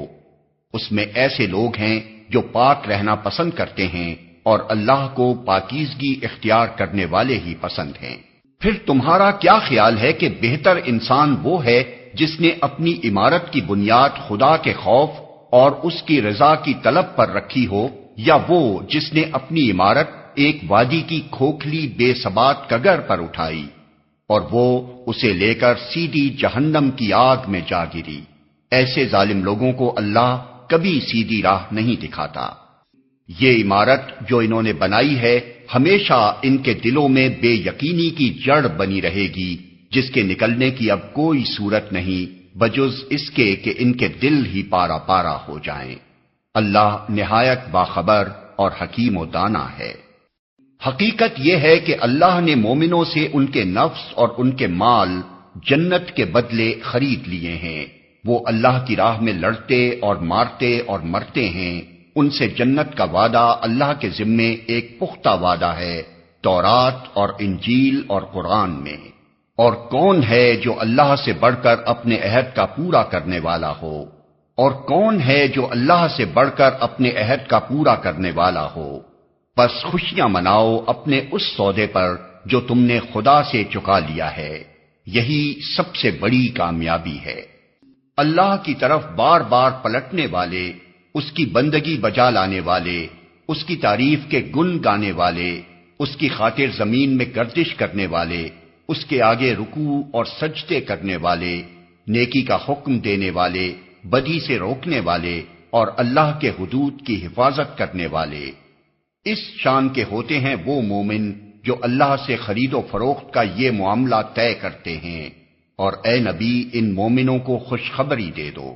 اس میں ایسے لوگ ہیں جو پاک رہنا پسند کرتے ہیں اور اللہ کو پاکیزگی اختیار کرنے والے ہی پسند ہیں۔ پھر تمہارا کیا خیال ہے کہ بہتر انسان وہ ہے جس نے اپنی عمارت کی بنیاد خدا کے خوف اور اس کی رضا کی طلب پر رکھی ہو، یا وہ جس نے اپنی عمارت ایک وادی کی کھوکھلی بے ثبات کگر پر اٹھائی اور وہ اسے لے کر سیدھی جہنم کی آگ میں جا گری؟ ایسے ظالم لوگوں کو اللہ کبھی سیدھی راہ نہیں دکھاتا۔ یہ عمارت جو انہوں نے بنائی ہے ہمیشہ ان کے دلوں میں بے یقینی کی جڑ بنی رہے گی، جس کے نکلنے کی اب کوئی صورت نہیں بجز اس کے کہ ان کے دل ہی پارا پارا ہو جائیں۔ اللہ نہایت باخبر اور حکیم و دانا ہے۔ حقیقت یہ ہے کہ اللہ نے مومنوں سے ان کے نفس اور ان کے مال جنت کے بدلے خرید لیے ہیں۔ وہ اللہ کی راہ میں لڑتے اور مارتے اور مرتے ہیں، ان سے جنت کا وعدہ اللہ کے ذمے ایک پختہ وعدہ ہے تورات اور انجیل اور قرآن میں۔ اور کون ہے جو اللہ سے بڑھ کر اپنے عہد کا پورا کرنے والا ہو؟ اور کون ہے جو اللہ سے بڑھ کر اپنے عہد کا پورا کرنے والا ہو؟ بس خوشیاں مناؤ اپنے اس سودے پر جو تم نے خدا سے چکا لیا ہے، یہی سب سے بڑی کامیابی ہے۔ اللہ کی طرف بار بار پلٹنے والے، اس کی بندگی بجا لانے والے، اس کی تعریف کے گن گانے والے، اس کی خاطر زمین میں گردش کرنے والے، اس کے آگے رکوع اور سجدے کرنے والے، نیکی کا حکم دینے والے، بدی سے روکنے والے اور اللہ کے حدود کی حفاظت کرنے والے، اس شان کے ہوتے ہیں وہ مومن جو اللہ سے خرید و فروخت کا یہ معاملہ طے کرتے ہیں۔ اور اے نبی، ان مومنوں کو خوشخبری دے دو۔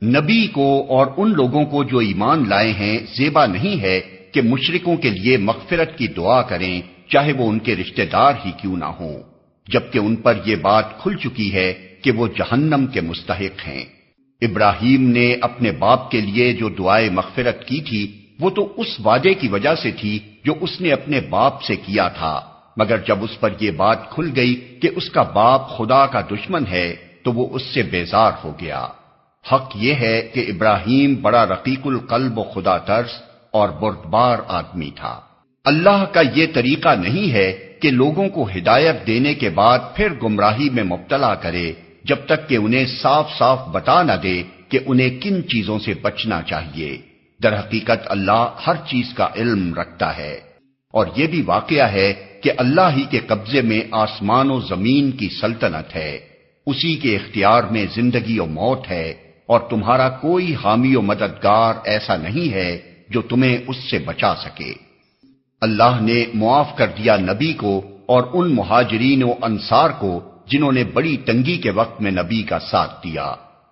نبی کو اور ان لوگوں کو جو ایمان لائے ہیں زیبا نہیں ہے کہ مشرکوں کے لیے مغفرت کی دعا کریں، چاہے وہ ان کے رشتہ دار ہی کیوں نہ ہوں، جبکہ ان پر یہ بات کھل چکی ہے کہ وہ جہنم کے مستحق ہیں۔ ابراہیم نے اپنے باپ کے لیے جو دعائے مغفرت کی تھی وہ تو اس وعدے کی وجہ سے تھی جو اس نے اپنے باپ سے کیا تھا، مگر جب اس پر یہ بات کھل گئی کہ اس کا باپ خدا کا دشمن ہے تو وہ اس سے بیزار ہو گیا۔ حق یہ ہے کہ ابراہیم بڑا رقیق القلب و خدا ترس اور بردبار آدمی تھا۔ اللہ کا یہ طریقہ نہیں ہے کہ لوگوں کو ہدایت دینے کے بعد پھر گمراہی میں مبتلا کرے جب تک کہ انہیں صاف صاف بتا نہ دے کہ انہیں کن چیزوں سے بچنا چاہیے۔ در حقیقت اللہ ہر چیز کا علم رکھتا ہے، اور یہ بھی واقعہ ہے کہ اللہ ہی کے قبضے میں آسمان و زمین کی سلطنت ہے، اسی کے اختیار میں زندگی و موت ہے، اور تمہارا کوئی حامی و مددگار ایسا نہیں ہے جو تمہیں اس سے بچا سکے۔ اللہ نے معاف کر دیا نبی کو اور ان مہاجرین و انصار کو جنہوں نے بڑی تنگی کے وقت میں نبی کا ساتھ دیا،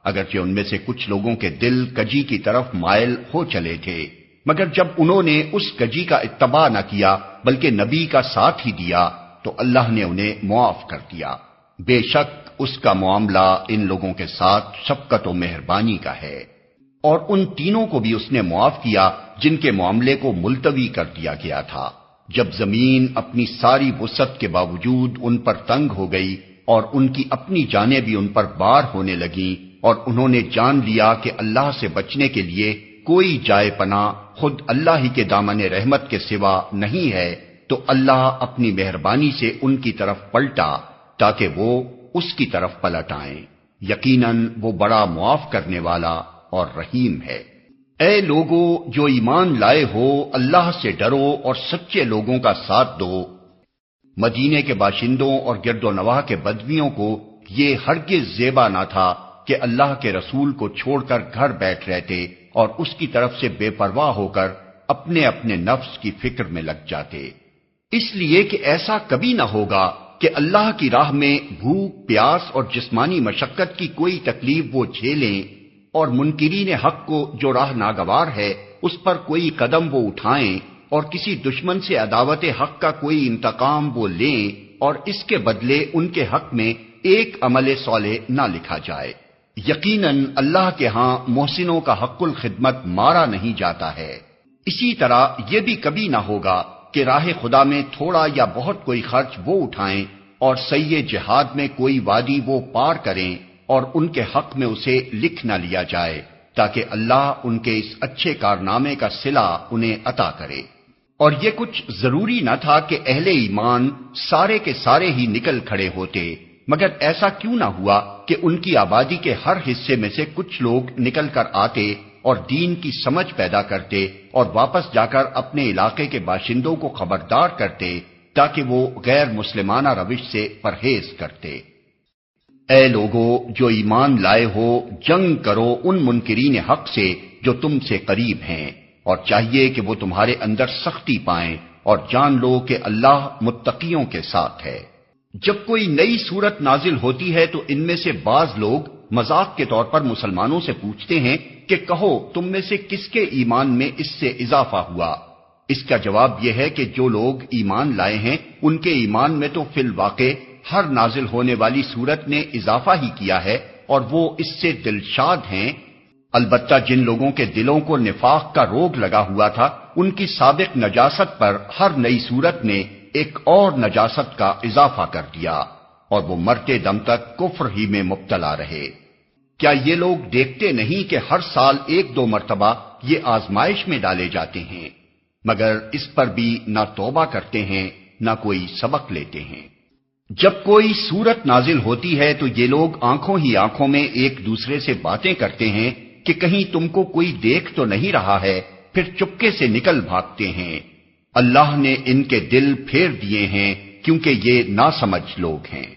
اگرچہ ان میں سے کچھ لوگوں کے دل کجی کی طرف مائل ہو چلے تھے، مگر جب انہوں نے اس کجی کا اتباع نہ کیا بلکہ نبی کا ساتھ ہی دیا تو اللہ نے انہیں معاف کر دیا۔ بے شک اس کا معاملہ ان لوگوں کے ساتھ شفقت و مہربانی کا ہے، اور ان تینوں کو بھی اس نے معاف کیا جن کے معاملے کو ملتوی کر دیا گیا تھا، جب زمین اپنی ساری وسعت کے باوجود ان پر تنگ ہو گئی اور ان کی اپنی جانیں بھی ان پر بار ہونے لگیں، اور انہوں نے جان لیا کہ اللہ سے بچنے کے لیے کوئی جائے پناہ خود اللہ ہی کے دامن رحمت کے سوا نہیں ہے، تو اللہ اپنی مہربانی سے ان کی طرف پلٹا تاکہ وہ اس کی طرف پلٹ آئیں۔ یقیناً وہ بڑا معاف کرنے والا اور رحیم ہے۔ اے لوگو جو ایمان لائے ہو، اللہ سے ڈرو اور سچے لوگوں کا ساتھ دو۔ مدینے کے باشندوں اور گرد و نواح کے بدویوں کو یہ ہرگز زیبا نہ تھا کہ اللہ کے رسول کو چھوڑ کر گھر بیٹھ رہتے اور اس کی طرف سے بے پرواہ ہو کر اپنے اپنے نفس کی فکر میں لگ جاتے، اس لیے کہ ایسا کبھی نہ ہوگا کہ اللہ کی راہ میں بھوک، پیاس اور جسمانی مشقت کی کوئی تکلیف وہ جھیلیں، اور منکرین حق کو جو راہ ناگوار ہے اس پر کوئی قدم وہ اٹھائیں، اور کسی دشمن سے عداوت حق کا کوئی انتقام وہ لیں، اور اس کے بدلے ان کے حق میں ایک عمل صالح نہ لکھا جائے۔ یقیناً اللہ کے ہاں محسنوں کا حق الخدمت مارا نہیں جاتا ہے۔ اسی طرح یہ بھی کبھی نہ ہوگا کہ راہ خدا میں تھوڑا یا بہت کوئی خرچ وہ اٹھائیں اور سعی جہاد میں کوئی وادی وہ پار کریں اور ان کے حق میں اسے لکھ نہ لیا جائے، تاکہ اللہ ان کے اس اچھے کارنامے کا صلہ انہیں عطا کرے۔ اور یہ کچھ ضروری نہ تھا کہ اہل ایمان سارے کے سارے ہی نکل کھڑے ہوتے، مگر ایسا کیوں نہ ہوا کہ ان کی آبادی کے ہر حصے میں سے کچھ لوگ نکل کر آتے اور دین کی سمجھ پیدا کرتے اور واپس جا کر اپنے علاقے کے باشندوں کو خبردار کرتے تاکہ وہ غیر مسلمانہ روش سے پرہیز کرتے۔ اے لوگو جو ایمان لائے ہو، جنگ کرو ان منکرین حق سے جو تم سے قریب ہیں، اور چاہیے کہ وہ تمہارے اندر سختی پائیں، اور جان لو کہ اللہ متقیوں کے ساتھ ہے۔ جب کوئی نئی صورت نازل ہوتی ہے تو ان میں سے بعض لوگ مذاق کے طور پر مسلمانوں سے پوچھتے ہیں کہ کہو تم میں سے کس کے ایمان میں اس سے اضافہ ہوا؟ اس کا جواب یہ ہے کہ جو لوگ ایمان لائے ہیں ان کے ایمان میں تو فی الواقع ہر نازل ہونے والی صورت نے اضافہ ہی کیا ہے، اور وہ اس سے دلشاد ہیں۔ البتہ جن لوگوں کے دلوں کو نفاق کا روگ لگا ہوا تھا، ان کی سابق نجاست پر ہر نئی صورت نے ایک اور نجاست کا اضافہ کر دیا، اور وہ مرتے دم تک کفر ہی میں مبتلا رہے۔ کیا یہ لوگ دیکھتے نہیں کہ ہر سال ایک دو مرتبہ یہ آزمائش میں ڈالے جاتے ہیں، مگر اس پر بھی نہ توبہ کرتے ہیں نہ کوئی سبق لیتے ہیں۔ جب کوئی صورت نازل ہوتی ہے تو یہ لوگ آنکھوں ہی آنکھوں میں ایک دوسرے سے باتیں کرتے ہیں کہ کہیں تم کو کوئی دیکھ تو نہیں رہا ہے، پھر چپکے سے نکل بھاگتے ہیں۔ اللہ نے ان کے دل پھیر دیے ہیں کیونکہ یہ ناسمجھ لوگ ہیں۔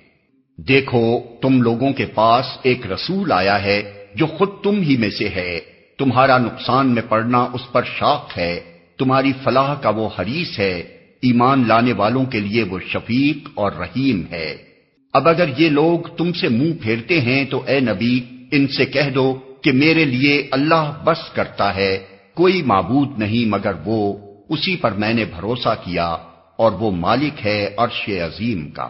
دیکھو تم لوگوں کے پاس ایک رسول آیا ہے جو خود تم ہی میں سے ہے، تمہارا نقصان میں پڑنا اس پر شاق ہے، تمہاری فلاح کا وہ حریص ہے، ایمان لانے والوں کے لیے وہ شفیق اور رحیم ہے۔ اب اگر یہ لوگ تم سے منہ پھیرتے ہیں تو اے نبی ان سے کہہ دو کہ میرے لیے اللہ بس کرتا ہے، کوئی معبود نہیں مگر وہ، اسی پر میں نے بھروسہ کیا، اور وہ مالک ہے عرش عظیم کا۔